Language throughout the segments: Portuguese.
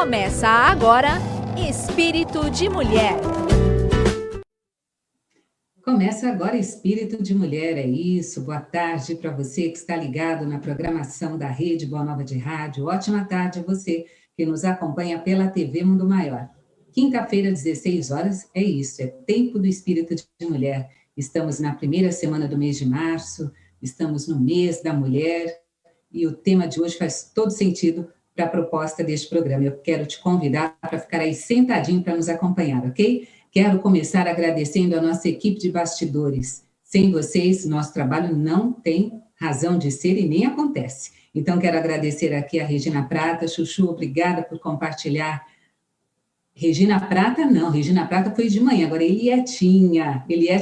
Começa agora Espírito de Mulher. Começa agora Espírito de Mulher, é isso. Boa tarde para você que está ligado na programação da Rede Boa Nova de Rádio. Ótima tarde a você que nos acompanha pela TV Mundo Maior. Quinta-feira, 16 horas, é isso, é Tempo do Espírito de Mulher. Estamos na primeira semana do mês de março, estamos no mês da mulher e o tema de hoje faz todo sentido para a proposta deste programa. Eu quero te convidar para ficar aí sentadinho para nos acompanhar, ok? Quero começar agradecendo a nossa equipe de bastidores. Sem vocês, nosso trabalho não tem razão de ser e nem acontece. Então, quero agradecer aqui a Regina Prata. Chuchu, obrigada por compartilhar. Regina Prata, não. Regina Prata foi de manhã. Agora, Eliette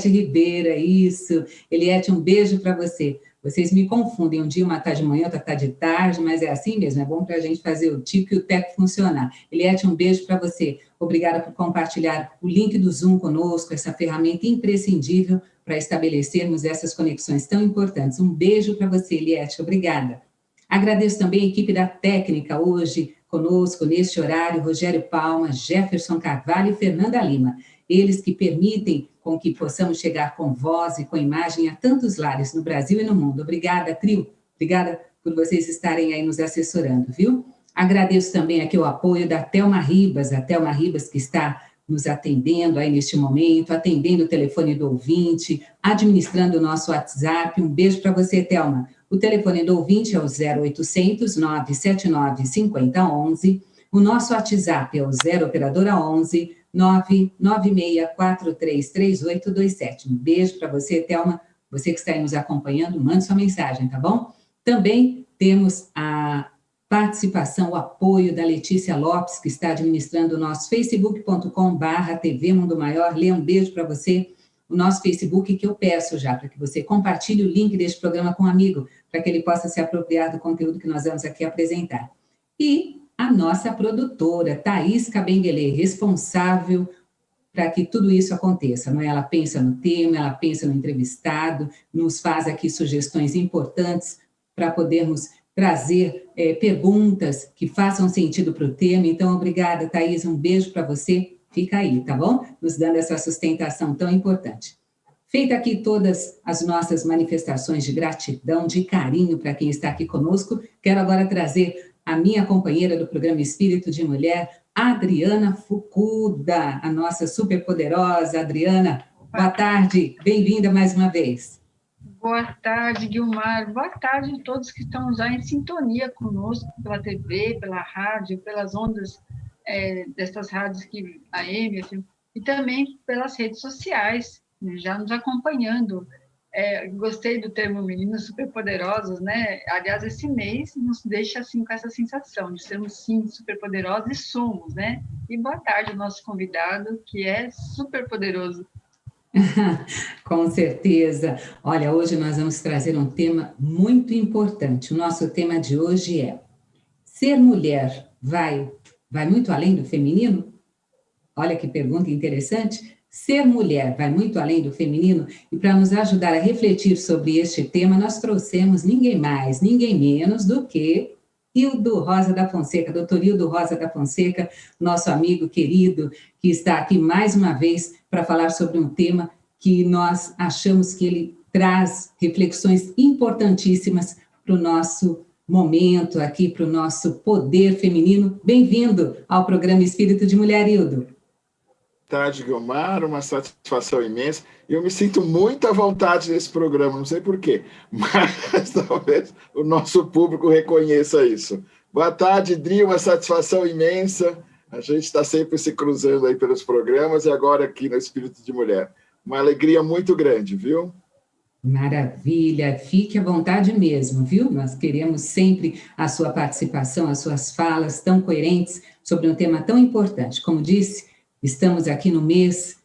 Ribeira, isso. Eliette, um beijo para você. Vocês me confundem, um dia uma está de manhã, outra está de tarde, mas é assim mesmo, é bom para a gente fazer o tipo e o teco funcionar. Eliette, um beijo para você. Obrigada por compartilhar o link do Zoom conosco, essa ferramenta imprescindível para estabelecermos essas conexões tão importantes. Um beijo para você, Eliette, obrigada. Agradeço também a equipe da técnica hoje conosco, neste horário, Rogério Palma, Jefferson Carvalho e Fernanda Lima. Eles que permitem com que possamos chegar com voz e com imagem a tantos lares no Brasil e no mundo. Obrigada, trio. Obrigada por vocês estarem aí nos assessorando, viu? Agradeço também aqui o apoio da Thelma Ribas, a Thelma Ribas que está nos atendendo aí neste momento, atendendo o telefone do ouvinte, administrando o nosso WhatsApp. Um beijo para você, Thelma. O telefone do ouvinte é o 0800 979 5011. O nosso WhatsApp é o 0 operadora 11 996433827. Um beijo para você, Thelma. Você que está aí nos acompanhando, mande sua mensagem, tá bom? Também temos a participação, o apoio da Letícia Lopes, que está administrando o nosso facebook.com/TV Mundo Maior. Lê, um beijo para você. O nosso Facebook, que eu peço já, para que você compartilhe o link deste programa com um amigo, para que ele possa se apropriar do conteúdo que nós vamos aqui apresentar. E a nossa produtora, Thaís Cabenguele, responsável para que tudo isso aconteça, não é? Ela pensa no tema, ela pensa no entrevistado, nos faz aqui sugestões importantes para podermos trazer perguntas que façam sentido para o tema. Então, obrigada, Thaís, um beijo para você. Fica aí, tá bom? Nos dando essa sustentação tão importante. Feita aqui todas as nossas manifestações de gratidão, de carinho para quem está aqui conosco, quero agora trazer a minha companheira do programa Espírito de Mulher, Adriana Fukuda, a nossa superpoderosa Adriana. Boa tarde, bem-vinda mais uma vez. Boa tarde, Guilmar. Boa tarde a todos que estão já em sintonia conosco pela TV, pela rádio, pelas ondas dessas rádios que a AM, e também pelas redes sociais, já nos acompanhando. Gostei do termo meninas superpoderosas, né? Aliás, esse mês nos deixa assim com essa sensação de sermos sim superpoderosos e somos, né? E boa tarde ao nosso convidado, que é superpoderoso. Com certeza. Olha, hoje nós vamos trazer um tema muito importante. O nosso tema de hoje é: ser mulher vai muito além do feminino? Olha que pergunta interessante. Ser mulher vai muito além do feminino? E para nos ajudar a refletir sobre este tema, nós trouxemos ninguém mais, ninguém menos do que Hildo Rosa da Fonseca, doutor Hildo Rosa da Fonseca, nosso amigo querido, que está aqui mais uma vez para falar sobre um tema que nós achamos que ele traz reflexões importantíssimas para o nosso momento aqui, para o nosso poder feminino. Bem-vindo ao programa Espírito de Mulher, Hildo. Boa tarde, Guilmar, uma satisfação imensa. Eu me sinto muito à vontade nesse programa, não sei porquê, mas talvez o nosso público reconheça isso. Boa tarde, Dri, uma satisfação imensa. A gente está sempre se cruzando aí pelos programas e agora aqui no Espírito de Mulher. Uma alegria muito grande, viu? Maravilha, fique à vontade mesmo, viu? Nós queremos sempre a sua participação, as suas falas tão coerentes sobre um tema tão importante. Como disse, estamos aqui no mês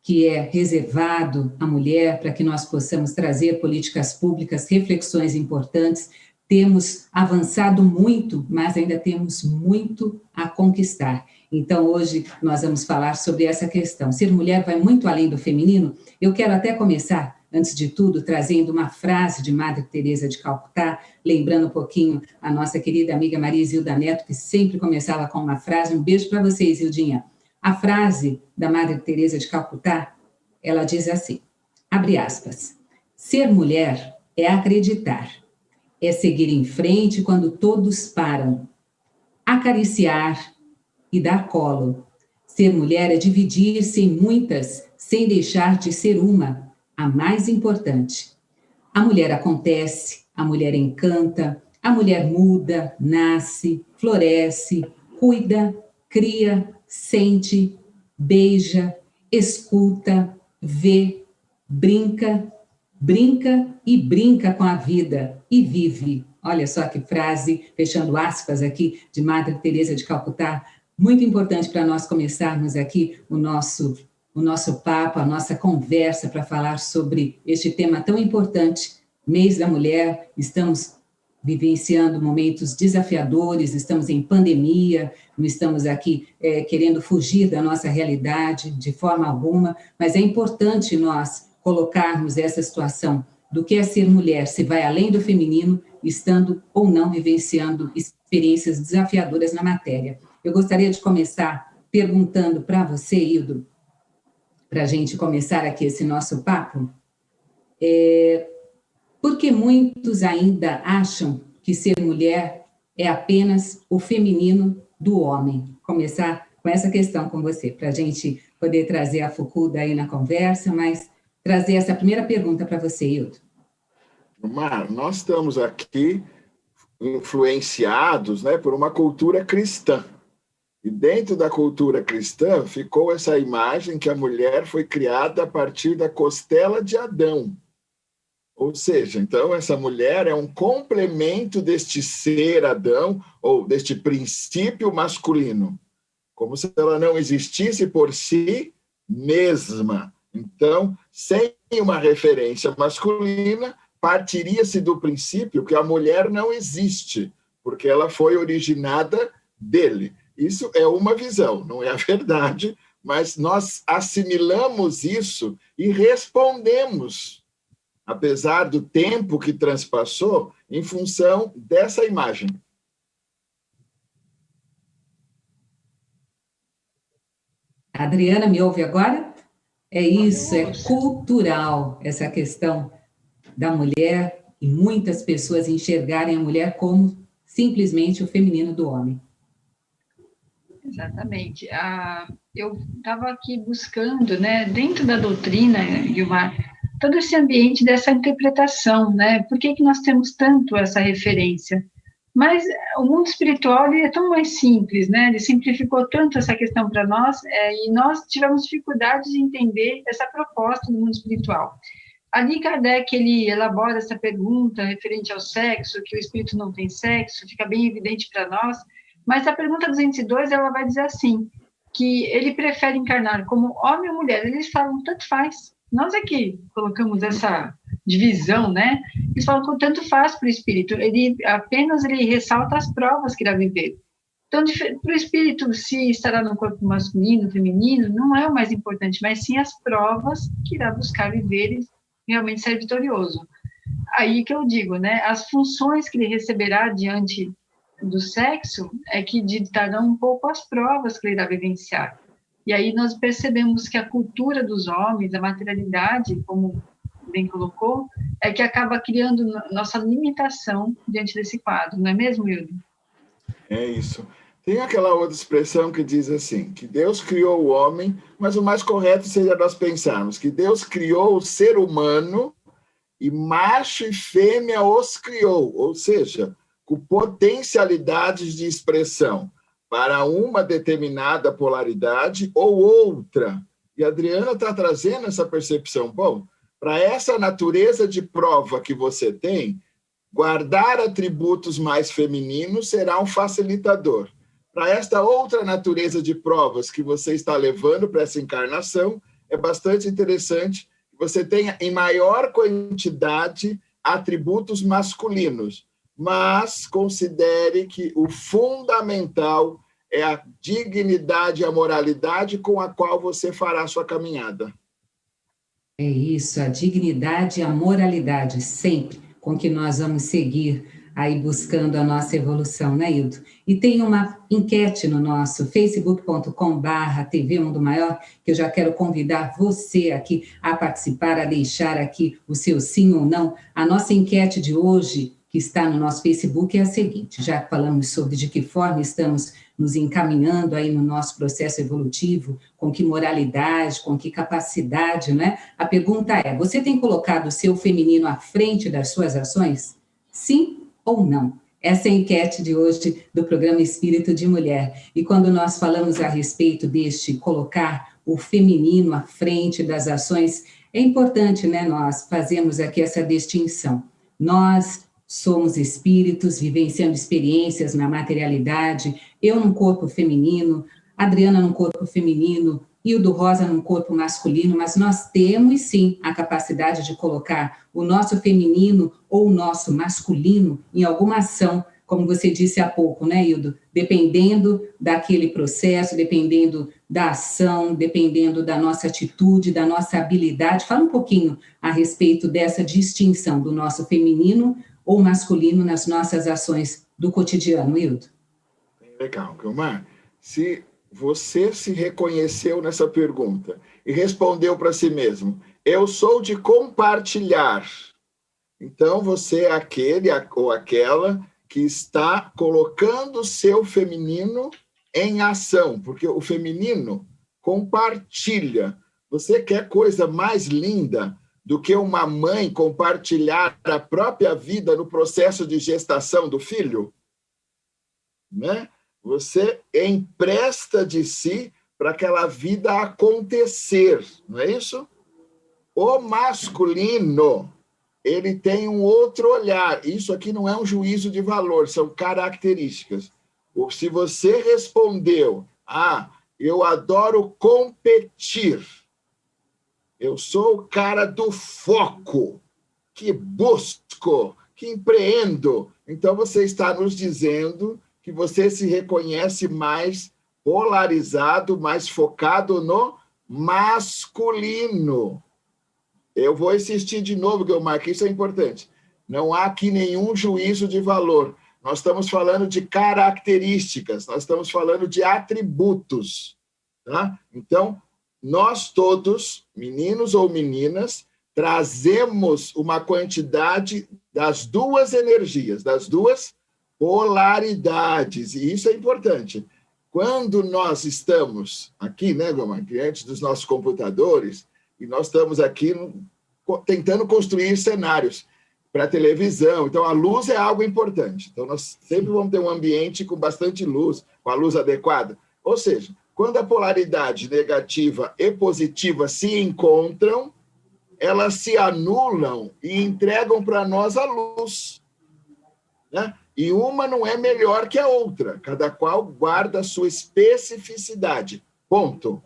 que é reservado à mulher para que nós possamos trazer políticas públicas, reflexões importantes. Temos avançado muito, mas ainda temos muito a conquistar. Então, hoje nós vamos falar sobre essa questão. Ser mulher vai muito além do feminino? Eu quero até começar antes de tudo, trazendo uma frase de Madre Teresa de Calcutá, lembrando um pouquinho a nossa querida amiga Maria Isilda Neto, que sempre começava com uma frase. Um beijo para você, Isildinha. A frase da Madre Teresa de Calcutá, ela diz assim, abre aspas, ser mulher é acreditar, é seguir em frente quando todos param, acariciar e dar colo. Ser mulher é dividir-se em muitas, sem deixar de ser uma, a mais importante. A mulher acontece, a mulher encanta, a mulher muda, nasce, floresce, cuida, cria, sente, beija, escuta, vê, brinca e brinca com a vida e vive. Olha só que frase, fechando aspas aqui, de Madre Teresa de Calcutá, muito importante para nós começarmos aqui o nosso papo, a nossa conversa para falar sobre este tema tão importante, Mês da Mulher. Estamos vivenciando momentos desafiadores, estamos em pandemia, não estamos aqui querendo fugir da nossa realidade de forma alguma, mas é importante nós colocarmos essa situação do que é ser mulher, se vai além do feminino, estando ou não vivenciando experiências desafiadoras na matéria. Eu gostaria de começar perguntando para você, Hildo, para a gente começar aqui esse nosso papo, por que muitos ainda acham que ser mulher é apenas o feminino do homem? Começar com essa questão com você, para a gente poder trazer a Foucault daí na conversa, mas trazer essa primeira pergunta para você, Hildo. Mar, nós estamos aqui influenciados, né, por uma cultura cristã. E dentro da cultura cristã ficou essa imagem que a mulher foi criada a partir da costela de Adão. Ou seja, então essa mulher é um complemento deste ser Adão, ou deste princípio masculino, como se ela não existisse por si mesma. Então, sem uma referência masculina, partiria-se do princípio que a mulher não existe, porque ela foi originada dele. Isso é uma visão, não é a verdade, mas nós assimilamos isso e respondemos, apesar do tempo que transpassou, em função dessa imagem. A Adriana, me ouve agora? É isso, é cultural essa questão da mulher e muitas pessoas enxergarem a mulher como simplesmente o feminino do homem. Exatamente. Eu estava aqui buscando, né, dentro da doutrina, Guilmar, todo esse ambiente dessa interpretação, né? Por que nós temos tanto essa referência? Mas o mundo espiritual ele é tão mais simples, né? Ele simplificou tanto essa questão para nós e nós tivemos dificuldade de entender essa proposta do mundo espiritual. Ali Kardec ele elabora essa pergunta referente ao sexo, que o espírito não tem sexo, fica bem evidente para nós. Mas a pergunta 202, ela vai dizer assim, que ele prefere encarnar como homem ou mulher. Eles falam, tanto faz. Nós aqui colocamos essa divisão, né? Eles falam que tanto faz para o espírito. Ele ressalta as provas que irá viver. Então, para o espírito, se estará no corpo masculino, feminino, não é o mais importante, mas sim as provas que irá buscar viver e realmente ser vitorioso. Aí que eu digo, né? As funções que ele receberá diante do sexo é que ditarão um pouco as provas que ele irá vivenciar. E aí nós percebemos que a cultura dos homens, a materialidade, como bem colocou, é que acaba criando nossa limitação diante desse quadro, não é mesmo, Hildo? É isso. Tem aquela outra expressão que diz assim, que Deus criou o homem, mas o mais correto seria nós pensarmos que Deus criou o ser humano e macho e fêmea os criou, ou seja, com potencialidades de expressão para uma determinada polaridade ou outra. E a Adriana está trazendo essa percepção. Bom, para essa natureza de prova que você tem, guardar atributos mais femininos será um facilitador. Para esta outra natureza de provas que você está levando para essa encarnação, é bastante interessante que você tenha em maior quantidade atributos masculinos, mas considere que o fundamental é a dignidade e a moralidade com a qual você fará a sua caminhada. É isso, a dignidade e a moralidade, sempre com que nós vamos seguir aí buscando a nossa evolução, né, Hildo? E tem uma enquete no nosso facebook.com/TV Mundo Maior, que eu já quero convidar você aqui a participar, a deixar aqui o seu sim ou não. A nossa enquete de hoje, que está no nosso Facebook, é a seguinte: já falamos sobre de que forma estamos nos encaminhando aí no nosso processo evolutivo, com que moralidade, com que capacidade, né? A pergunta é: você tem colocado o seu feminino à frente das suas ações? Sim ou não? Essa é a enquete de hoje do programa Espírito de Mulher. E quando nós falamos a respeito deste colocar o feminino à frente das ações, é importante, né, nós fazermos aqui essa distinção. Nós somos espíritos vivenciando experiências na materialidade, eu num corpo feminino, Adriana num corpo feminino, Hildo Rosa num corpo masculino, mas nós temos sim a capacidade de colocar o nosso feminino ou o nosso masculino em alguma ação, como você disse há pouco, né, Hildo? Dependendo daquele processo, dependendo da ação, dependendo da nossa atitude, da nossa habilidade. Fala um pouquinho a respeito dessa distinção do nosso feminino ou masculino nas nossas ações do cotidiano, Hildo. Legal, Guilmar. Se você se reconheceu nessa pergunta e respondeu para si mesmo, eu sou de compartilhar, então você é aquele ou aquela que está colocando o seu feminino em ação, porque o feminino compartilha. Você quer coisa mais linda do que uma mãe compartilhar a própria vida no processo de gestação do filho? Né? Você empresta de si para aquela vida acontecer, não é isso? O masculino, ele tem um outro olhar. Isso aqui não é um juízo de valor, são características. Ou se você respondeu, eu adoro competir, eu sou o cara do foco, que busco, que empreendo. Então, você está nos dizendo que você se reconhece mais polarizado, mais focado no masculino. Eu vou insistir de novo, Guilmar, que isso é importante. Não há aqui nenhum juízo de valor. Nós estamos falando de características, nós estamos falando de atributos. Tá? Então, nós todos, meninos ou meninas, trazemos uma quantidade das duas energias, das duas polaridades, e isso é importante. Quando nós estamos aqui, né, Guilmar, diante dos nossos computadores, e nós estamos aqui tentando construir cenários para televisão, então a luz é algo importante. Então nós sempre vamos ter um ambiente com bastante luz, com a luz adequada. Ou seja, quando a polaridade negativa e positiva se encontram, elas se anulam e entregam para nós a luz, né? E uma não é melhor que a outra, cada qual guarda a sua especificidade, ponto.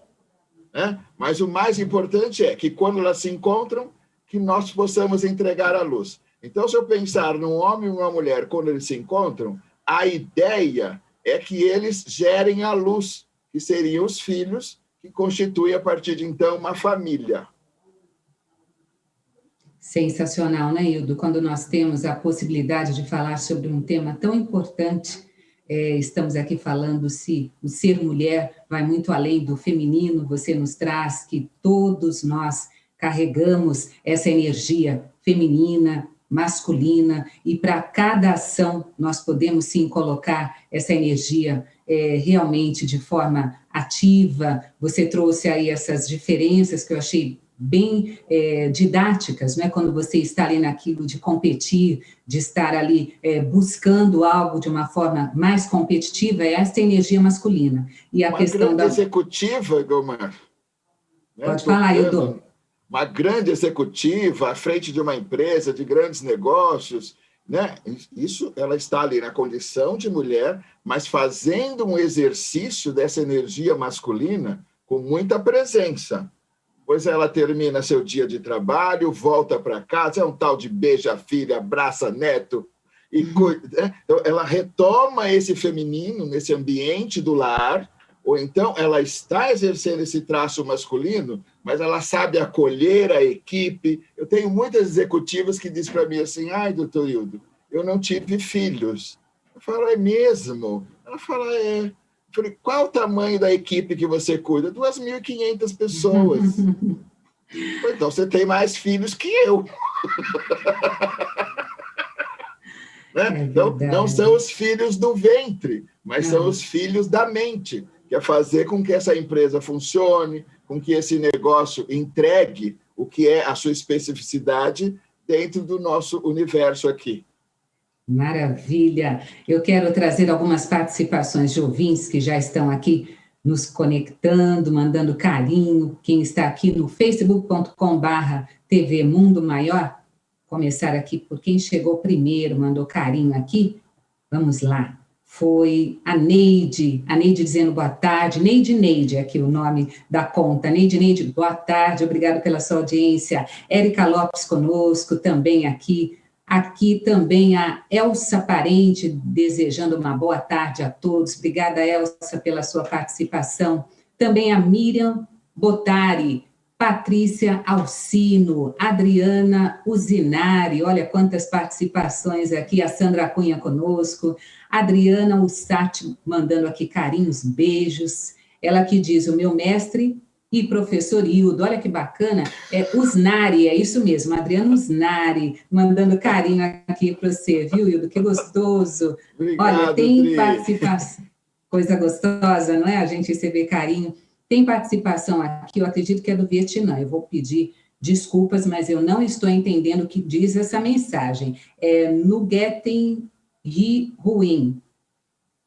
Né? Mas o mais importante é que quando elas se encontram, que nós possamos entregar a luz. Então, se eu pensar num homem e uma mulher, quando eles se encontram, a ideia é que eles gerem a luz, que seriam os filhos, que constituem, a partir de então, uma família. Sensacional, né, Hildo? Quando nós temos a possibilidade de falar sobre um tema tão importante, estamos aqui falando se o ser mulher vai muito além do feminino, você nos traz que todos nós carregamos essa energia feminina, masculina, e para cada ação nós podemos sim colocar essa energia realmente de forma ativa. Você trouxe aí essas diferenças que eu achei bem didáticas, né? Quando você está ali naquilo de competir, de estar ali buscando algo de uma forma mais competitiva, é essa energia masculina. E a uma questão grande executiva, Guilmar. Né? Pode falar, Hildo. Uma grande executiva à frente de uma empresa, de grandes negócios, né? Isso, ela está ali na condição de mulher, mas fazendo um exercício dessa energia masculina com muita presença. Pois ela termina seu dia de trabalho, volta para casa, é um tal de beija filha, abraça neto, e então ela retoma esse feminino nesse ambiente do lar, ou então ela está exercendo esse traço masculino, mas ela sabe acolher a equipe. Eu tenho muitas executivas que dizem para mim assim, ai, doutor Hildo, eu não tive filhos. Eu falo, é mesmo? Ela fala, é. Eu falei, qual o tamanho da equipe que você cuida? 2.500 pessoas. Então, você tem mais filhos que eu. Né? Então, não são os filhos do ventre, mas são os filhos da mente, que é fazer com que essa empresa funcione, com que esse negócio entregue o que é a sua especificidade dentro do nosso universo aqui. Maravilha! Eu quero trazer algumas participações de ouvintes que já estão aqui nos conectando, mandando carinho. Quem está aqui no facebook.com/TV Mundo Maior, começar aqui por quem chegou primeiro, mandou carinho aqui. Vamos lá. Foi a Neide dizendo boa tarde. Neide, aqui o nome da conta. Neide, boa tarde, obrigado pela sua audiência. Érica Lopes conosco, também aqui. Aqui também a Elsa Parente, desejando uma boa tarde a todos. Obrigada, Elsa, pela sua participação. Também a Miriam Botari, Patrícia Alcino, Adriana Uzinari, olha quantas participações aqui, a Sandra Cunha conosco, Adriana Ussati mandando aqui carinhos, beijos. Ela que diz, o meu mestre e professor Hildo, olha que bacana, Usnari, é isso mesmo, Adriana Usnari, mandando carinho aqui para você, viu, Hildo? Que gostoso. Obrigado, olha, tem Dri. participação, coisa gostosa, não é? A gente receber carinho. Tem participação aqui, eu acredito que é do Vietnã, eu vou pedir desculpas, mas eu não estou entendendo o que diz essa mensagem. É Nugueten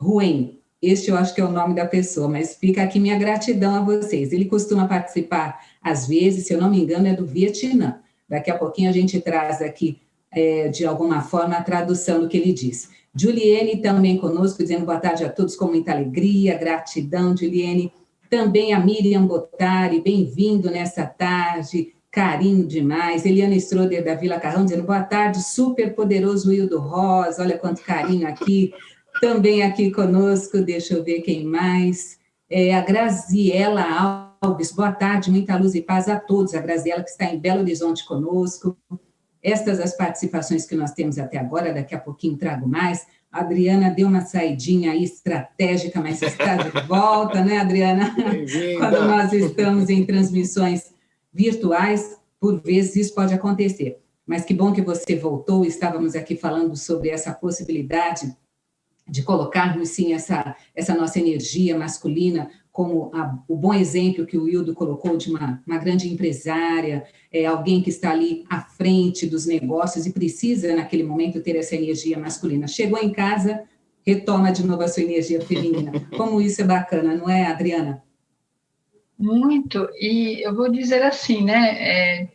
Ruim. Este eu acho que é o nome da pessoa, mas fica aqui minha gratidão a vocês. Ele costuma participar, às vezes, se eu não me engano, é do Vietnã. Daqui a pouquinho a gente traz aqui, de alguma forma, a tradução do que ele diz. Juliene também conosco, dizendo boa tarde a todos com muita alegria, gratidão, Juliene. Também a Miriam Botari, bem-vindo nessa tarde, carinho demais. Eliana Stroder, da Vila Carrão, dizendo boa tarde, super poderoso Hildo Rosa, olha quanto carinho aqui. Também aqui conosco, deixa eu ver quem mais. A Graziela Alves, boa tarde, muita luz e paz a todos. A Graziela que está em Belo Horizonte conosco. Estas as participações que nós temos até agora, daqui a pouquinho trago mais. A Adriana deu uma saidinha aí estratégica, mas está de volta, né, Adriana? Quando nós estamos em transmissões virtuais, por vezes isso pode acontecer. Mas que bom que você voltou, estávamos aqui falando sobre essa possibilidade de colocarmos, sim, essa nossa energia masculina, como o bom exemplo que o Hildo colocou de uma grande empresária, alguém que está ali à frente dos negócios e precisa, naquele momento, ter essa energia masculina. Chegou em casa, retoma de novo a sua energia feminina. Como isso é bacana, não é, Adriana? Muito, e eu vou dizer assim, né,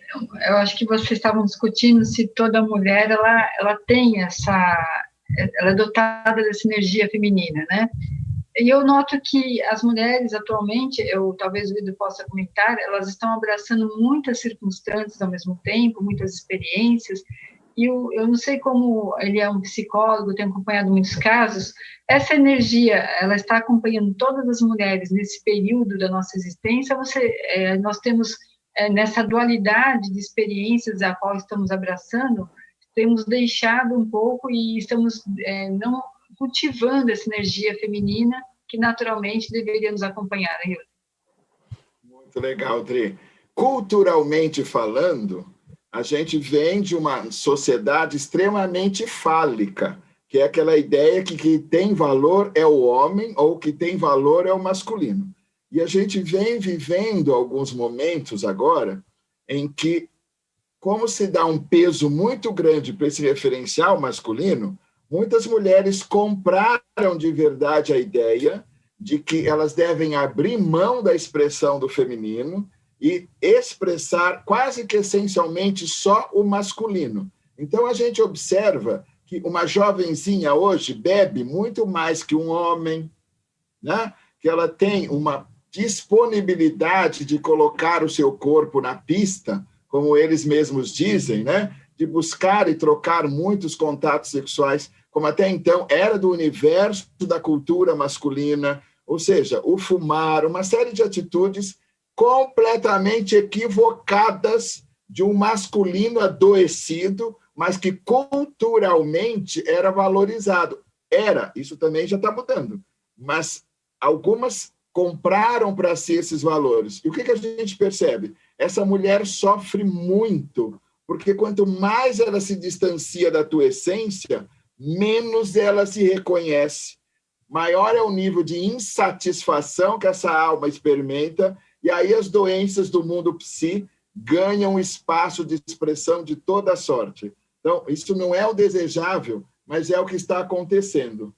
eu acho que vocês estavam discutindo se toda mulher, ela tem ela é dotada dessa energia feminina, né? E eu noto que as mulheres atualmente, talvez o Hildo possa comentar, elas estão abraçando muitas circunstâncias ao mesmo tempo, muitas experiências, e eu não sei como ele é um psicólogo, tem acompanhado muitos casos, essa energia, ela está acompanhando todas as mulheres nesse período da nossa existência, nós temos, nessa dualidade de experiências a qual estamos abraçando, temos deixado um pouco e estamos não cultivando essa energia feminina que naturalmente deveria nos acompanhar, né, Hildo? Muito legal, Dri. Culturalmente falando, a gente vem de uma sociedade extremamente fálica, que é aquela ideia que tem valor é o homem ou que tem valor é o masculino. E a gente vem vivendo alguns momentos agora em que, como se dá um peso muito grande para esse referencial masculino, muitas mulheres compraram de verdade a ideia de que elas devem abrir mão da expressão do feminino e expressar quase que essencialmente só o masculino. Então, a gente observa que uma jovenzinha hoje bebe muito mais que um homem, né? Que ela tem uma disponibilidade de colocar o seu corpo na pista, como eles mesmos dizem, né? De buscar e trocar muitos contatos sexuais, como até então era do universo da cultura masculina, Ou seja, o fumar, uma série de atitudes completamente equivocadas de um masculino adoecido, mas que culturalmente era valorizado. Isso também já está mudando. Mas algumas compraram para si esses valores. E o que a gente percebe? Essa mulher sofre muito, porque quanto mais ela se distancia da tua essência, menos ela se reconhece. Maior é o nível de insatisfação que essa alma experimenta, e aí as doenças do mundo psi ganham espaço de expressão de toda sorte. Então, isso não é o desejável, mas é o que está acontecendo.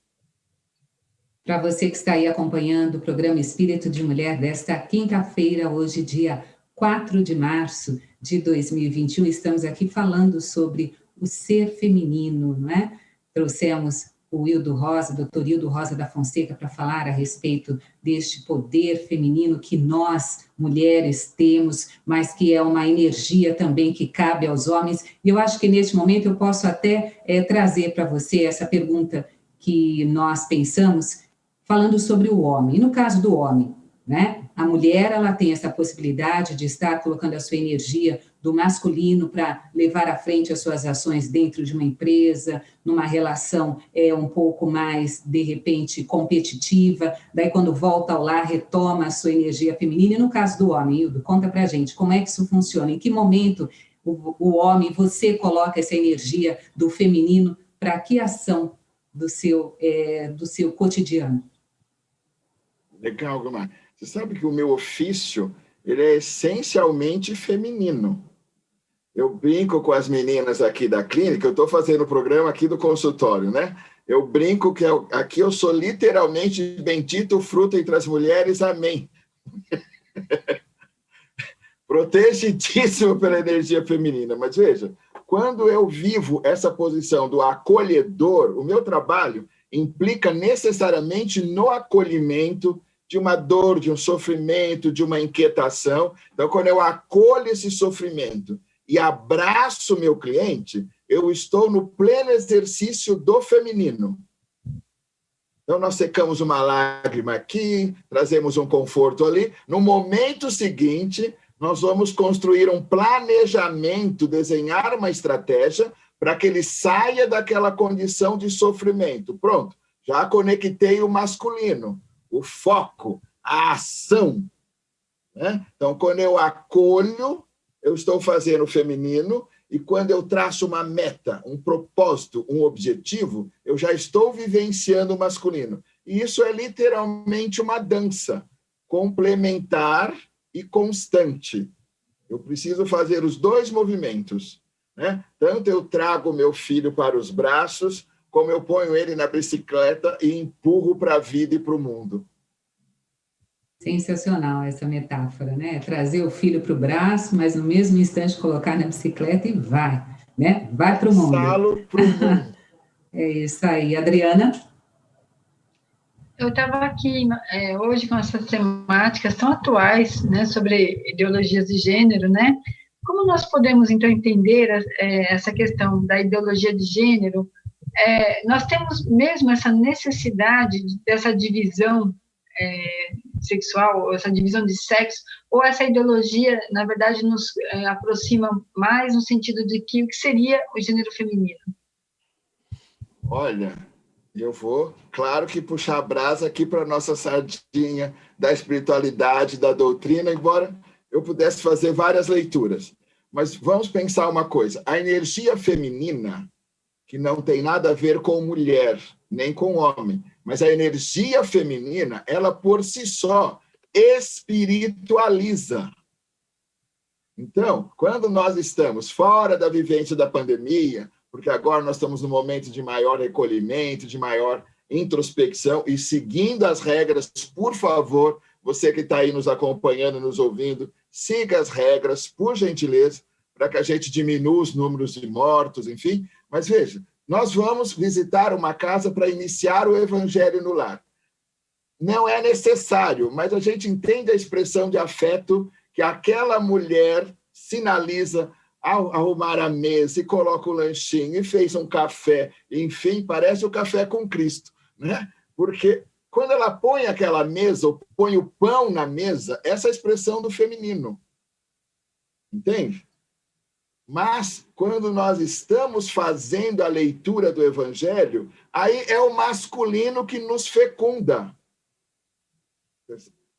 Para você que está aí acompanhando o programa Espírito de Mulher desta quinta-feira, hoje, dia 4 de março de 2021, estamos aqui falando sobre o ser feminino, não é? Trouxemos o Hildo Rosa, doutor Hildo Rosa da Fonseca, para falar a respeito deste poder feminino que nós, mulheres, temos, mas que é uma energia também que cabe aos homens. E eu acho que neste momento eu posso até trazer para você essa pergunta que nós pensamos, falando sobre o homem. E no caso do homem, né? A mulher, ela tem essa possibilidade de estar colocando a sua energia do masculino para levar à frente as suas ações dentro de uma empresa, numa relação um pouco mais, de repente, competitiva. Daí, quando volta ao lar, retoma a sua energia feminina. E no caso do homem, Hildo, conta para a gente como é que isso funciona, em que momento o homem, você coloca essa energia do feminino para que ação do seu cotidiano? Legal, Gilmar. Você sabe que o meu ofício ele é essencialmente feminino. Eu brinco com as meninas aqui da clínica, eu estou fazendo o programa aqui do consultório, né? Eu brinco que aqui eu sou literalmente bendito fruto entre as mulheres, amém. Protegidíssimo pela energia feminina. Mas veja, quando eu vivo essa posição do acolhedor, o meu trabalho implica necessariamente no acolhimento de uma dor, de um sofrimento, de uma inquietação. Então, quando eu acolho esse sofrimento e abraço meu cliente, eu estou no pleno exercício do feminino. Então, nós secamos uma lágrima aqui, trazemos um conforto ali. No momento seguinte, nós vamos construir um planejamento, desenhar uma estratégia para que ele saia daquela condição de sofrimento. Pronto, já conectei o masculino, o foco, a ação. Né? Então, quando eu acolho, eu estou fazendo o feminino, e quando eu traço uma meta, um propósito, um objetivo, eu já estou vivenciando o masculino. E isso é literalmente uma dança complementar e constante. Eu preciso fazer os dois movimentos. Né? Tanto eu trago meu filho para os braços, como eu ponho ele na bicicleta e empurro para a vida e para o mundo. Sensacional essa metáfora, né? Trazer o filho para o braço, mas no mesmo instante colocar na bicicleta e vai, né? Vai para o mundo. Salo para o mundo. É isso aí. Adriana? Eu estava aqui hoje com essas temáticas tão atuais, né, sobre ideologias de gênero, né? Como nós podemos, então, entender essa questão da ideologia de gênero? Nós temos mesmo essa necessidade dessa divisão sexual, essa divisão de sexo, ou essa ideologia, na verdade, nos aproxima mais no sentido de que o que seria o gênero feminino? Olha, eu vou, claro que puxar a brasa aqui para a nossa sardinha da espiritualidade, da doutrina, embora eu pudesse fazer várias leituras. Mas vamos pensar uma coisa, a energia feminina, que não tem nada a ver com mulher, nem com homem, mas a energia feminina, ela por si só espiritualiza. Então, quando nós estamos fora da vivência da pandemia, porque agora nós estamos num momento de maior recolhimento, de maior introspecção, e seguindo as regras, por favor, você que está aí nos acompanhando, nos ouvindo, siga as regras, por gentileza, para que a gente diminua os números de mortos, enfim. Mas veja, nós vamos visitar uma casa para iniciar o evangelho no lar. Não é necessário, mas a gente entende a expressão de afeto que aquela mulher sinaliza ao arrumar a mesa e coloca o lanchinho e fez um café. Enfim, parece o café com Cristo, né? Porque quando ela põe aquela mesa, ou põe o pão na mesa, essa é a expressão do feminino. Entende? Mas, quando nós estamos fazendo a leitura do Evangelho, aí é o masculino que nos fecunda.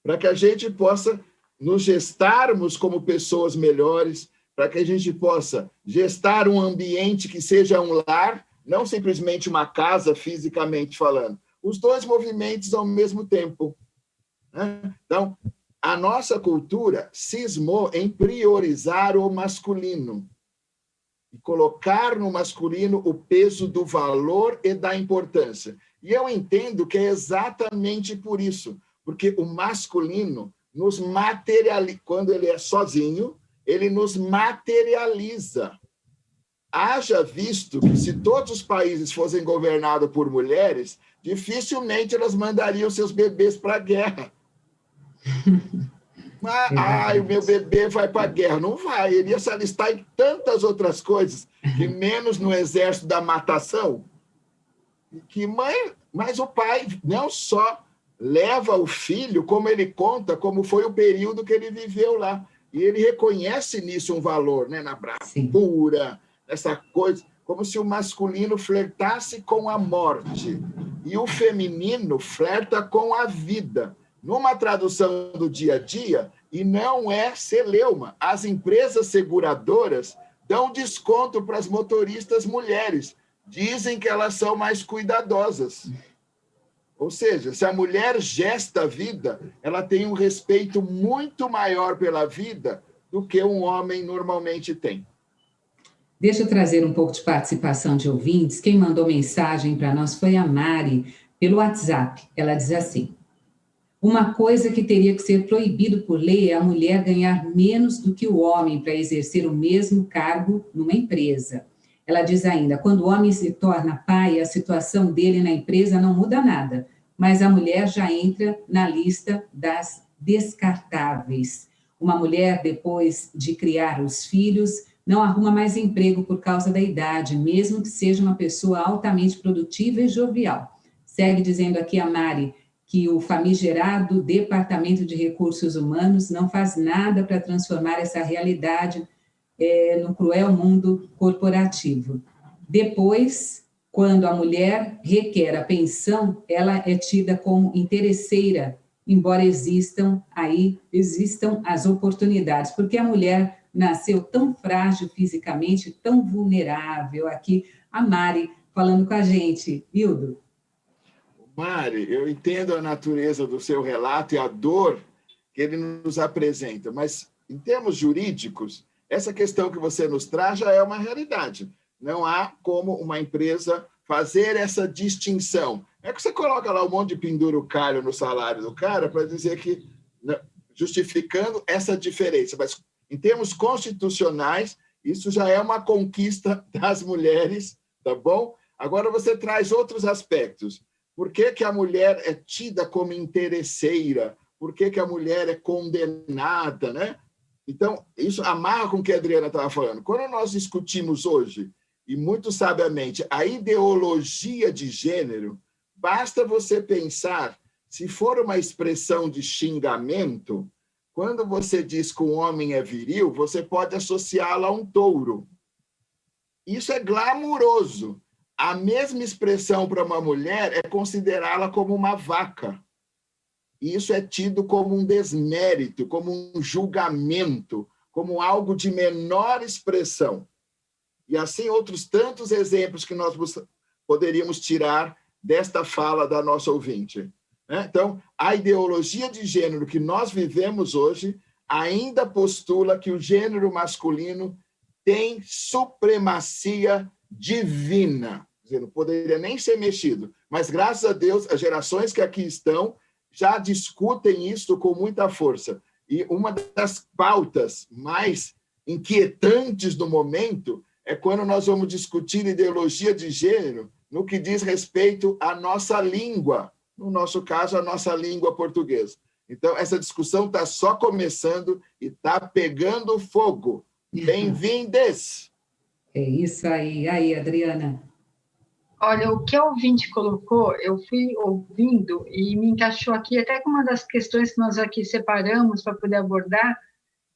Para que a gente possa nos gestarmos como pessoas melhores, para que a gente possa gestar um ambiente que seja um lar, não simplesmente uma casa, fisicamente falando. Os dois movimentos ao mesmo tempo. Né? Então, a nossa cultura cismou em priorizar o masculino e colocar no masculino o peso do valor e da importância. E eu entendo que é exatamente por isso, porque o masculino nos materializa, quando ele é sozinho, ele nos materializa. Haja visto que se todos os países fossem governados por mulheres, dificilmente elas mandariam seus bebês para a guerra. O meu bebê vai para a guerra. Não vai, ele ia se alistar em tantas outras coisas, que menos no exército da matação. Mas o pai não só leva o filho, como ele conta, como foi o período que ele viveu lá. E ele reconhece nisso um valor, né? Na bravura, essa coisa, como se o masculino flertasse com a morte e o feminino flerta com a vida. Numa tradução do dia a dia, e não é celeuma, as empresas seguradoras dão desconto para as motoristas mulheres. Dizem que elas são mais cuidadosas. Ou seja, se a mulher gesta a vida, ela tem um respeito muito maior pela vida do que um homem normalmente tem. Deixa eu trazer um pouco de participação de ouvintes. Quem mandou mensagem para nós foi a Mari, pelo WhatsApp. Ela diz assim: uma coisa que teria que ser proibido por lei é a mulher ganhar menos do que o homem para exercer o mesmo cargo numa empresa. Ela diz ainda: quando o homem se torna pai, a situação dele na empresa não muda nada, mas a mulher já entra na lista das descartáveis. Uma mulher, depois de criar os filhos, não arruma mais emprego por causa da idade, mesmo que seja uma pessoa altamente produtiva e jovial. Segue dizendo aqui a Mari que o famigerado Departamento de Recursos Humanos não faz nada para transformar essa realidade no cruel mundo corporativo. Depois, quando a mulher requer a pensão, ela é tida como interesseira, embora existam as oportunidades, porque a mulher nasceu tão frágil fisicamente, tão vulnerável. Aqui, a Mari falando com a gente. Hildo? Mari, eu entendo a natureza do seu relato e a dor que ele nos apresenta, mas em termos jurídicos, essa questão que você nos traz já é uma realidade. Não há como uma empresa fazer essa distinção. É que você coloca lá um monte de penduricalho no salário do cara para dizer que, justificando essa diferença, mas em termos constitucionais, isso já é uma conquista das mulheres, tá bom? Agora você traz outros aspectos. Por que a mulher é tida como interesseira? Por que a mulher é condenada, né? Então, isso amarra com o que a Adriana estava falando. Quando nós discutimos hoje, e muito sabiamente, a ideologia de gênero, basta você pensar, se for uma expressão de xingamento, quando você diz que um homem é viril, você pode associá-la a um touro. Isso é glamuroso. A mesma expressão para uma mulher é considerá-la como uma vaca. E isso é tido como um desmérito, como um julgamento, como algo de menor expressão. E assim outros tantos exemplos que nós poderíamos tirar desta fala da nossa ouvinte. Então, a ideologia de gênero que nós vivemos hoje ainda postula que o gênero masculino tem supremacia divina. Quer dizer, não poderia nem ser mexido. Mas, graças a Deus, as gerações que aqui estão já discutem isso com muita força. E uma das pautas mais inquietantes do momento é quando nós vamos discutir ideologia de gênero no que diz respeito à nossa língua, no nosso caso, a nossa língua portuguesa. Então, essa discussão está só começando e está pegando fogo. Bem-vindes! É isso aí. Aí, Adriana? Olha, o que a ouvinte colocou, eu fui ouvindo e me encaixou aqui, até com uma das questões que nós aqui separamos para poder abordar.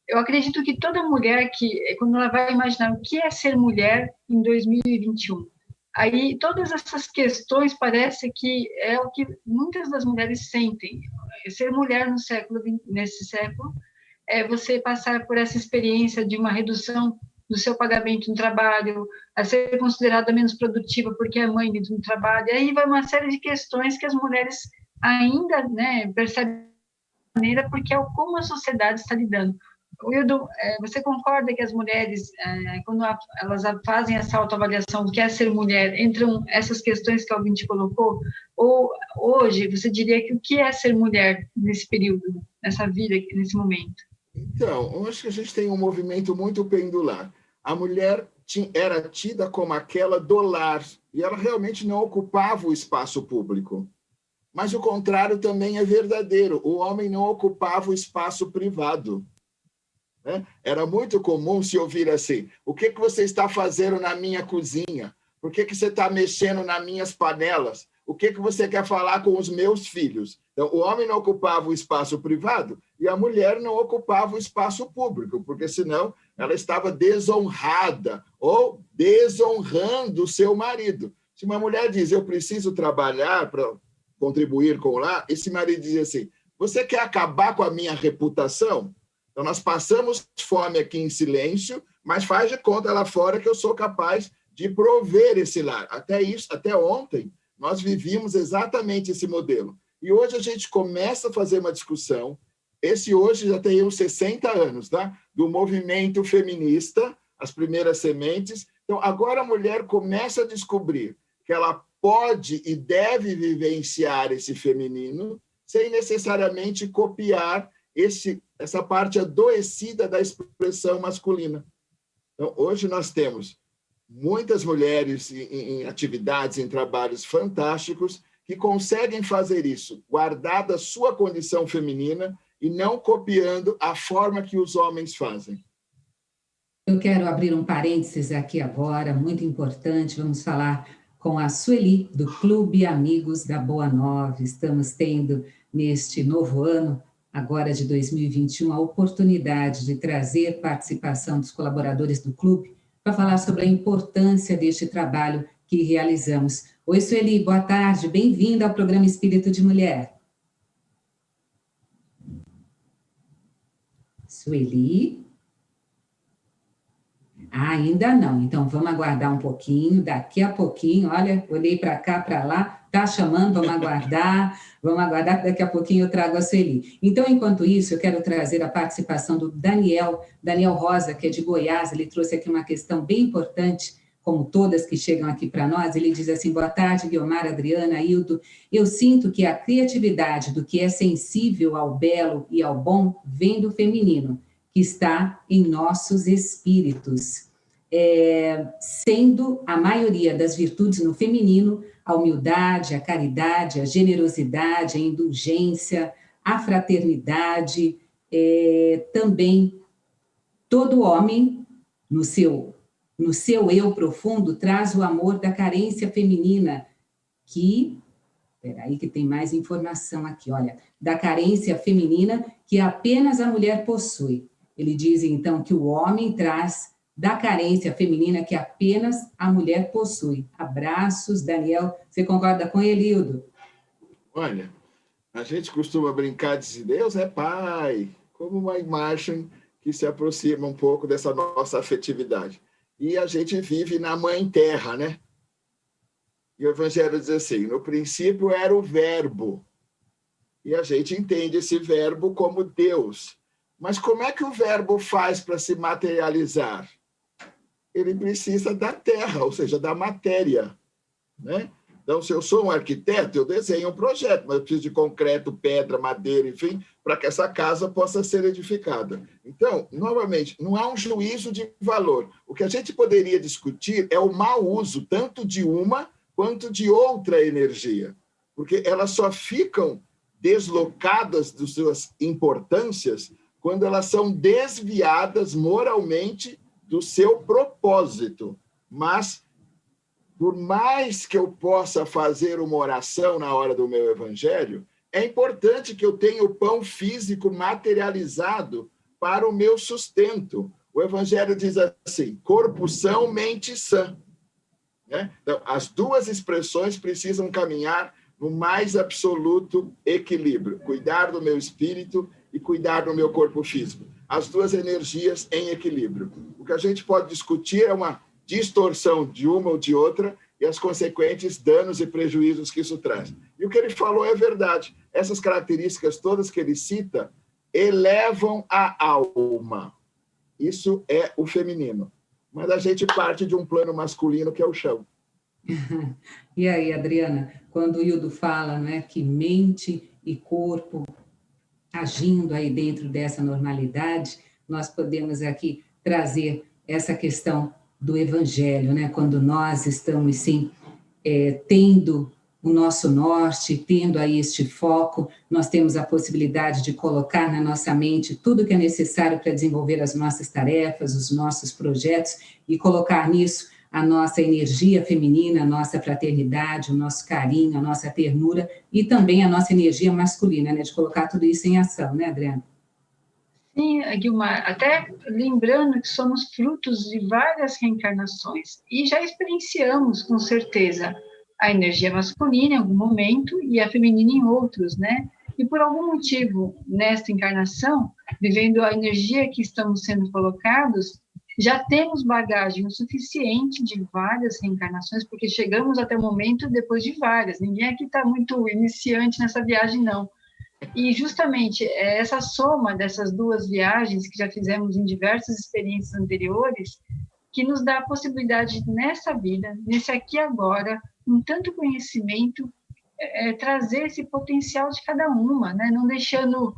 Eu acredito que toda mulher quando ela vai imaginar o que é ser mulher em 2021, aí todas essas questões parece que é o que muitas das mulheres sentem. Ser mulher no nesse século, é você passar por essa experiência de uma redução do seu pagamento no trabalho, a ser considerada menos produtiva porque é mãe dentro do trabalho. E aí vai uma série de questões que as mulheres ainda, né, percebem maneira porque é como a sociedade está lidando. Wildo, você concorda que as mulheres, quando elas fazem essa autoavaliação do que é ser mulher, entram essas questões que alguém te colocou? Ou hoje, você diria que o que é ser mulher nesse período, nessa vida, nesse momento? Então, eu acho que a gente tem um movimento muito pendular. A mulher era tida como aquela do lar, e ela realmente não ocupava o espaço público. Mas o contrário também é verdadeiro. O homem não ocupava o espaço privado. Né? Era muito comum se ouvir assim: o que você está fazendo na minha cozinha? Por que você está mexendo nas minhas panelas? O que você quer falar com os meus filhos? Então, o homem não ocupava o espaço privado e a mulher não ocupava o espaço público, porque senão ela estava desonrada ou desonrando o seu marido. Se uma mulher diz, eu preciso trabalhar para contribuir com o lar, esse marido dizia assim, você quer acabar com a minha reputação? Então, nós passamos fome aqui em silêncio, mas faz de conta lá fora que eu sou capaz de prover esse lar. Até ontem, nós vivíamos exatamente esse modelo. E hoje a gente começa a fazer uma discussão, esse hoje já tem uns 60 anos, tá? Do movimento feminista, as primeiras sementes. Então, agora a mulher começa a descobrir que ela pode e deve vivenciar esse feminino sem necessariamente copiar essa parte adoecida da expressão masculina. Então, hoje nós temos muitas mulheres em atividades, em trabalhos fantásticos, que conseguem fazer isso, guardada a sua condição feminina e não copiando a forma que os homens fazem. Eu quero abrir um parênteses aqui agora, muito importante, vamos falar com a Sueli, do Clube Amigos da Boa Nova. Estamos tendo, neste novo ano, agora de 2021, a oportunidade de trazer participação dos colaboradores do clube para falar sobre a importância deste trabalho que realizamos. Oi, Sueli, boa tarde, bem-vinda ao programa Espírito de Mulher. Sueli? Ainda não, então vamos aguardar um pouquinho, daqui a pouquinho, olha, olhei para cá, para lá, está chamando, vamos aguardar, que daqui a pouquinho eu trago a Sueli. Então, enquanto isso, eu quero trazer a participação do Daniel Rosa, que é de Goiás. Ele trouxe aqui uma questão bem importante, como todas que chegam aqui para nós. Ele diz assim, boa tarde, Guiomar, Adriana, Hildo, eu sinto que a criatividade do que é sensível ao belo e ao bom vem do feminino, que está em nossos espíritos, sendo a maioria das virtudes no feminino, a humildade, a caridade, a generosidade, a indulgência, a fraternidade, também todo homem, no seu eu profundo, traz o amor da carência feminina, que tem mais informação aqui, olha, da carência feminina que apenas a mulher possui. Ele diz, então, que o homem traz da carência feminina que apenas a mulher possui. Abraços, Daniel. Você concorda com ele, Hildo? Olha, a gente costuma brincar de dizer, Deus é pai, como uma imagem que se aproxima um pouco dessa nossa afetividade. E a gente vive na mãe terra, né? E o Evangelho diz assim, no princípio era o verbo. E a gente entende esse verbo como Deus. Mas como é que o verbo faz para se materializar? Ele precisa da terra, ou seja, da matéria. Né? Então, se eu sou um arquiteto, eu desenho um projeto, mas eu preciso de concreto, pedra, madeira, enfim, para que essa casa possa ser edificada. Então, novamente, não há um juízo de valor. O que a gente poderia discutir é o mau uso, tanto de uma quanto de outra energia, porque elas só ficam deslocadas das suas importâncias quando elas são desviadas moralmente do seu propósito. Mas por mais que eu possa fazer uma oração na hora do meu evangelho, é importante que eu tenha o pão físico materializado para o meu sustento. O evangelho diz assim, corpo são, mente sã. Né? Então, as duas expressões precisam caminhar no mais absoluto equilíbrio. Cuidar do meu espírito e cuidar do meu corpo físico. As duas energias em equilíbrio. O que a gente pode discutir é uma distorção de uma ou de outra e as consequentes danos e prejuízos que isso traz. E o que ele falou é verdade. Essas características todas que ele cita elevam a alma. Isso é o feminino. Mas a gente parte de um plano masculino que é o chão. E aí, Adriana, quando o Hildo fala, né, que mente e corpo agindo aí dentro dessa normalidade, nós podemos aqui trazer essa questão do evangelho, né? Quando nós estamos, sim, tendo o nosso norte, tendo aí este foco, nós temos a possibilidade de colocar na nossa mente tudo que é necessário para desenvolver as nossas tarefas, os nossos projetos, e colocar nisso a nossa energia feminina, a nossa fraternidade, o nosso carinho, a nossa ternura, e também a nossa energia masculina, né? De colocar tudo isso em ação, né, Adriana? Sim, Guilmar, até lembrando que somos frutos de várias reencarnações e já experienciamos, com certeza, a energia masculina em algum momento e a feminina em outros, né? E por algum motivo, nesta encarnação, vivendo a energia que estamos sendo colocados, já temos bagagem o suficiente de várias reencarnações, porque chegamos até o momento depois de várias. Ninguém aqui está muito iniciante nessa viagem, não. E justamente essa soma dessas duas viagens que já fizemos em diversas experiências anteriores, que nos dá a possibilidade nessa vida, nesse aqui e agora, com tanto conhecimento, trazer esse potencial de cada uma, né? Não deixando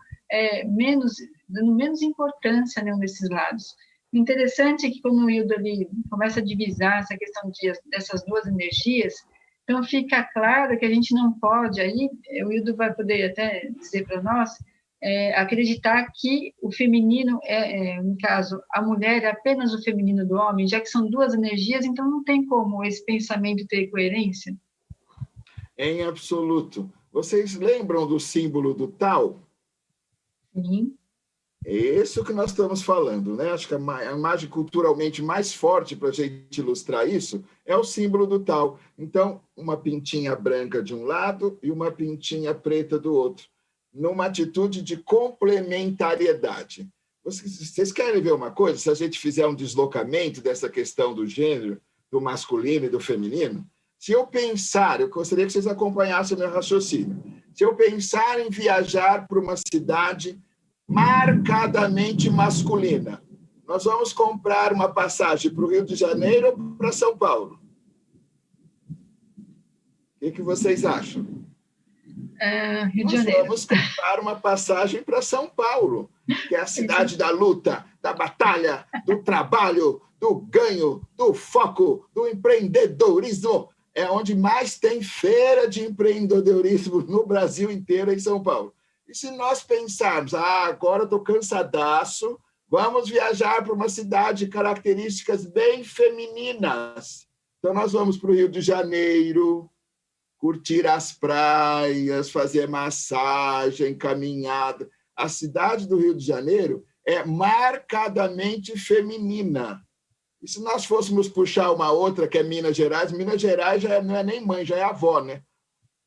dando menos importância a nenhum desses lados. O interessante é que quando o Hildo ali começa a divisar essa questão dessas duas energias, então fica claro que a gente não pode, aí o Hildo vai poder até dizer para nós, acreditar que o feminino no caso, a mulher é apenas o feminino do homem, já que são duas energias, então não tem como esse pensamento ter coerência? Em absoluto. Vocês lembram do símbolo do Tao? Sim. É isso que nós estamos falando, né? Acho que a imagem culturalmente mais forte para a gente ilustrar isso é o símbolo do Tao. Então, uma pintinha branca de um lado e uma pintinha preta do outro, numa atitude de complementariedade. Vocês querem ver uma coisa? Se a gente fizer um deslocamento dessa questão do gênero, do masculino e do feminino, se eu pensar, eu gostaria que vocês acompanhassem o meu raciocínio, se eu pensar em viajar para uma cidade marcadamente masculina, nós vamos comprar uma passagem para o Rio de Janeiro ou para São Paulo? O que vocês acham? Rio de Janeiro. Nós vamos comprar uma passagem para São Paulo, que é a cidade da luta, da batalha, do trabalho, do ganho, do foco, do empreendedorismo. É onde mais tem feira de empreendedorismo no Brasil inteiro, em São Paulo. E se nós pensarmos, agora estou cansadaço, vamos viajar para uma cidade de características bem femininas. Então, nós vamos para o Rio de Janeiro, curtir as praias, fazer massagem, caminhada. A cidade do Rio de Janeiro é marcadamente feminina. E se nós fôssemos puxar uma outra, que é Minas Gerais já não é nem mãe, já é avó, né?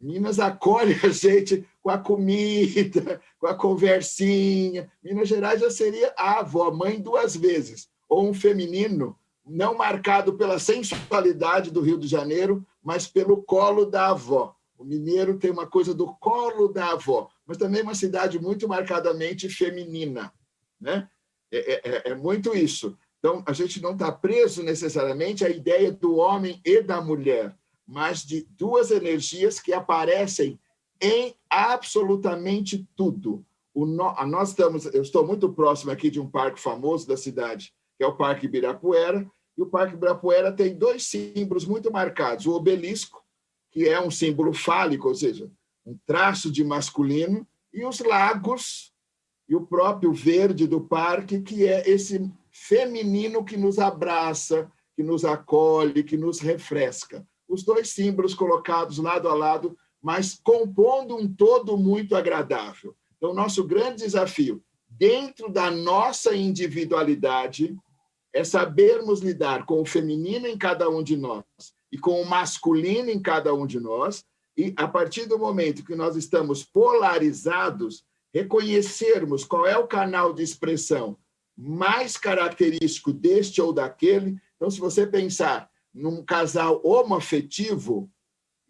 Minas acolhe a gente com a comida, com a conversinha. Minas Gerais já seria a avó, mãe duas vezes. Ou um feminino não marcado pela sensualidade do Rio de Janeiro, mas pelo colo da avó. O mineiro tem uma coisa do colo da avó, mas também uma cidade muito marcadamente feminina, né? É muito isso. Então, a gente não está preso necessariamente à ideia do homem e da mulher, mas de duas energias que aparecem em absolutamente tudo. Eu estou muito próximo aqui de um parque famoso da cidade, que é o Parque Ibirapuera, e o Parque Ibirapuera tem dois símbolos muito marcados. O obelisco, que é um símbolo fálico, ou seja, um traço de masculino, e os lagos, e o próprio verde do parque, que é esse feminino que nos abraça, que nos acolhe, que nos refresca. os dois símbolos colocados lado a lado, mas compondo um todo muito agradável. Então, nosso grande desafio, dentro da nossa individualidade, é sabermos lidar com o feminino em cada um de nós e com o masculino em cada um de nós, e a partir do momento que nós estamos polarizados, reconhecermos qual é o canal de expressão mais característico deste ou daquele. Então, se você pensar num casal homoafetivo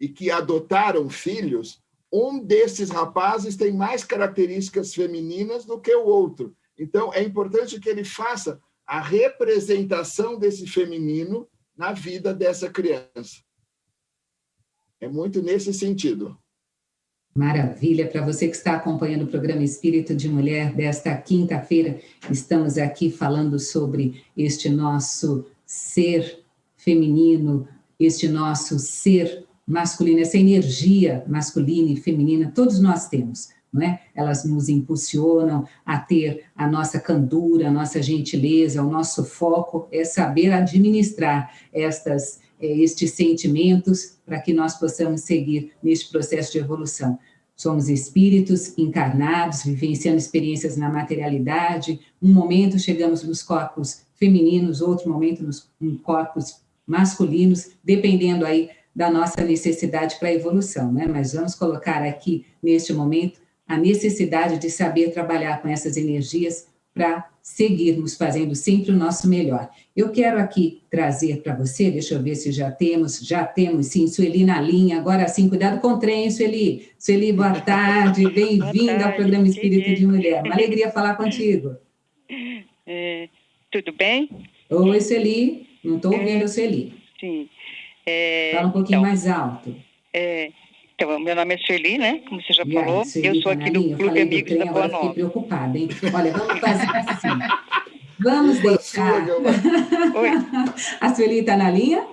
e que adotaram filhos, um desses rapazes tem mais características femininas do que o outro. Então, é importante que ele faça a representação desse feminino na vida dessa criança. É muito nesse sentido. Maravilha. Para você que está acompanhando o programa Espírito de Mulher desta quinta-feira, estamos aqui falando sobre este nosso ser feminino, este nosso ser masculino, essa energia masculina e feminina, todos nós temos, não é? Elas nos impulsionam a ter a nossa candura, a nossa gentileza, o nosso foco é saber administrar estes sentimentos para que nós possamos seguir neste processo de evolução. Somos espíritos encarnados, vivenciando experiências na materialidade. Um momento chegamos nos corpos femininos, outro momento nos corpos masculinos, dependendo aí da nossa necessidade para a evolução, né? Mas vamos colocar aqui, neste momento, a necessidade de saber trabalhar com essas energias para seguirmos fazendo sempre o nosso melhor. Eu quero aqui trazer para você, deixa eu ver se já temos sim, Sueli na linha, agora sim, cuidado com o trem, Sueli. Sueli, boa tarde, bem-vinda ao programa Espírito de Mulher. Uma alegria falar contigo. Tudo bem? Oi, Sueli, não estou ouvindo a Sueli. Sim. Fala um pouquinho mais alto. Então, meu nome é Sueli, né? Como você já E falou. aí, Sueli, Eu sou aqui do Clube Amigos da Boa Nova. Fiquei preocupada, hein? Olha, vamos fazer assim. Vamos deixar... Oi. A Sueli está na linha?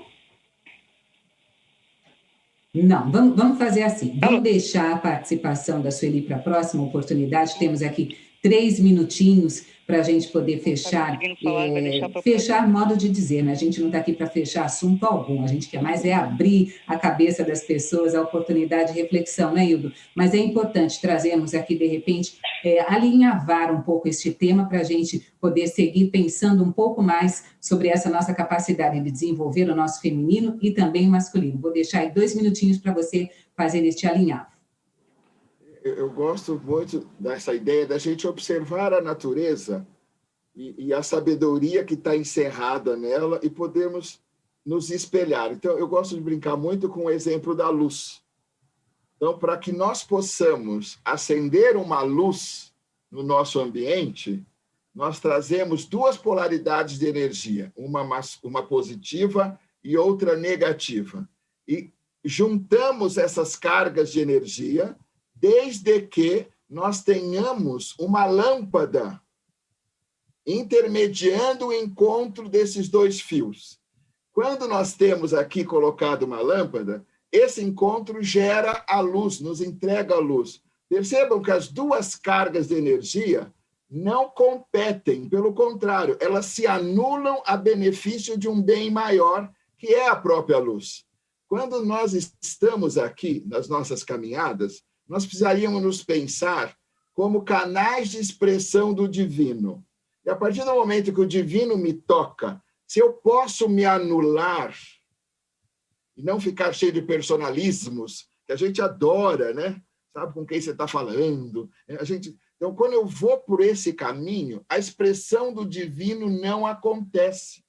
Não, vamos fazer assim. Vamos deixar a participação da Sueli para a próxima oportunidade. Temos aqui 3 minutinhos para a gente poder fechar, fechar modo de dizer, né? A gente não está aqui para fechar assunto algum, a gente quer mais abrir a cabeça das pessoas, a oportunidade de reflexão, né, Hildo? Mas é importante trazermos aqui, de repente, alinhavar um pouco este tema para a gente poder seguir pensando um pouco mais sobre essa nossa capacidade de desenvolver o nosso feminino e também o masculino. Vou deixar aí 2 minutinhos para você fazer este alinhavo. Eu gosto muito dessa ideia da gente observar a natureza e a sabedoria que está encerrada nela e podermos nos espelhar. Então, eu gosto de brincar muito com o exemplo da luz. Então, para que nós possamos acender uma luz no nosso ambiente, nós trazemos 2 polaridades de energia, uma positiva e outra negativa. E juntamos essas cargas de energia desde que nós tenhamos uma lâmpada intermediando o encontro desses 2 fios. Quando nós temos aqui colocado uma lâmpada, esse encontro gera a luz, nos entrega a luz. Percebam que as 2 cargas de energia não competem, pelo contrário, elas se anulam a benefício de um bem maior, que é a própria luz. Quando nós estamos aqui nas nossas caminhadas, nós precisaríamos nos pensar como canais de expressão do divino. E a partir do momento que o divino me toca, se eu posso me anular e não ficar cheio de personalismos, que a gente adora, né? Sabe com quem você está falando? Então, quando eu vou por esse caminho, a expressão do divino não acontece.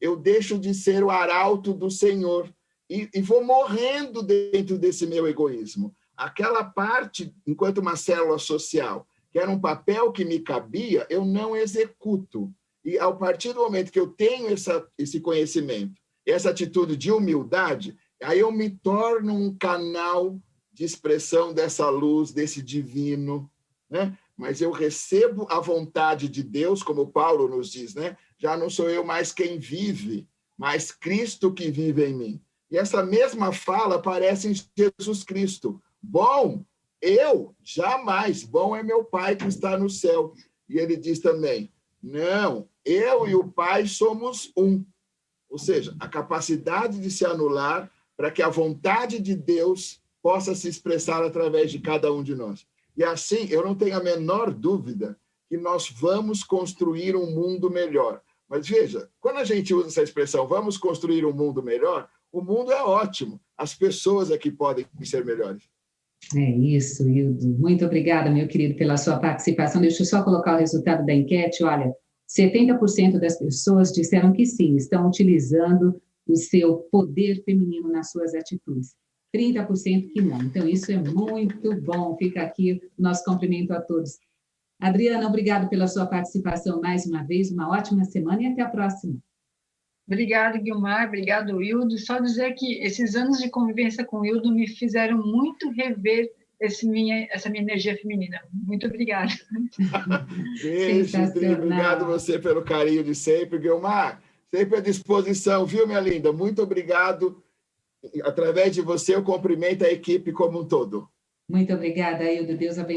Eu deixo de ser o arauto do Senhor e vou morrendo dentro desse meu egoísmo. Aquela parte, enquanto uma célula social, que era um papel que me cabia, eu não executo. E, a partir do momento que eu tenho esse conhecimento, essa atitude de humildade, aí eu me torno um canal de expressão dessa luz, desse divino, né? Mas eu recebo a vontade de Deus, como Paulo nos diz, né? Já não sou eu mais quem vive, mas Cristo que vive em mim. E essa mesma fala aparece em Jesus Cristo. Bom, eu jamais, bom é meu Pai que está no céu. E ele diz também, não, eu e o Pai somos um. Ou seja, a capacidade de se anular para que a vontade de Deus possa se expressar através de cada um de nós. E assim, eu não tenho a menor dúvida que nós vamos construir um mundo melhor. Mas veja, quando a gente usa essa expressão, vamos construir um mundo melhor, o mundo é ótimo, as pessoas é que podem ser melhores. É isso, Hildo. Muito obrigada, meu querido, pela sua participação. Deixa eu só colocar o resultado da enquete. Olha, 70% das pessoas disseram que sim, estão utilizando o seu poder feminino nas suas atitudes. 30% que não. Então, isso é muito bom. Fica aqui o nosso cumprimento a todos. Adriana, obrigado pela sua participação mais uma vez. Uma ótima semana e até a próxima. Obrigada, Guilmar. Obrigado, Wildo. Só dizer que esses anos de convivência com o Wildo me fizeram muito rever essa minha energia feminina. Muito obrigada. Beijo, Adri. Obrigado você pelo carinho de sempre. Guilmar, sempre à disposição, viu, minha linda? Muito obrigado. Através de você, eu cumprimento a equipe como um todo. Muito obrigada, Hildo. Deus abençoe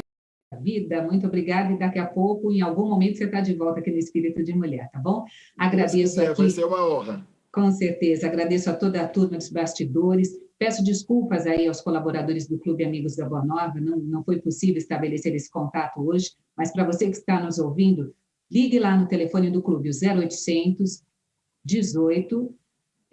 a vida. Muito obrigada. E daqui a pouco, em algum momento, você está de volta aqui no Espírito de Mulher, tá bom? Agradeço aqui. Vai ser uma honra. Com certeza. Agradeço a toda a turma dos bastidores. Peço desculpas aí aos colaboradores do Clube Amigos da Boa Nova. Não foi possível estabelecer esse contato hoje, mas para você que está nos ouvindo, ligue lá no telefone do clube, o 0800 18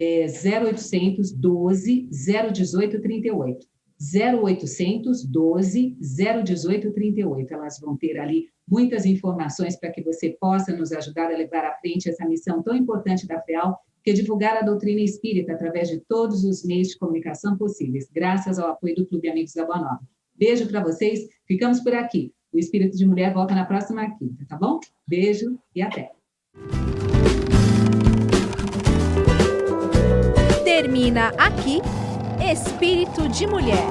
0800 12 018 38. 0800 12 018 38. Elas vão ter ali muitas informações para que você possa nos ajudar a levar à frente essa missão tão importante da FEAL, que é divulgar a doutrina espírita através de todos os meios de comunicação possíveis, graças ao apoio do Clube Amigos da Boa Nova. Beijo para vocês, ficamos por aqui. O Espírito de Mulher volta na próxima quinta, tá bom? Beijo e até. Termina aqui Espírito de Mulher.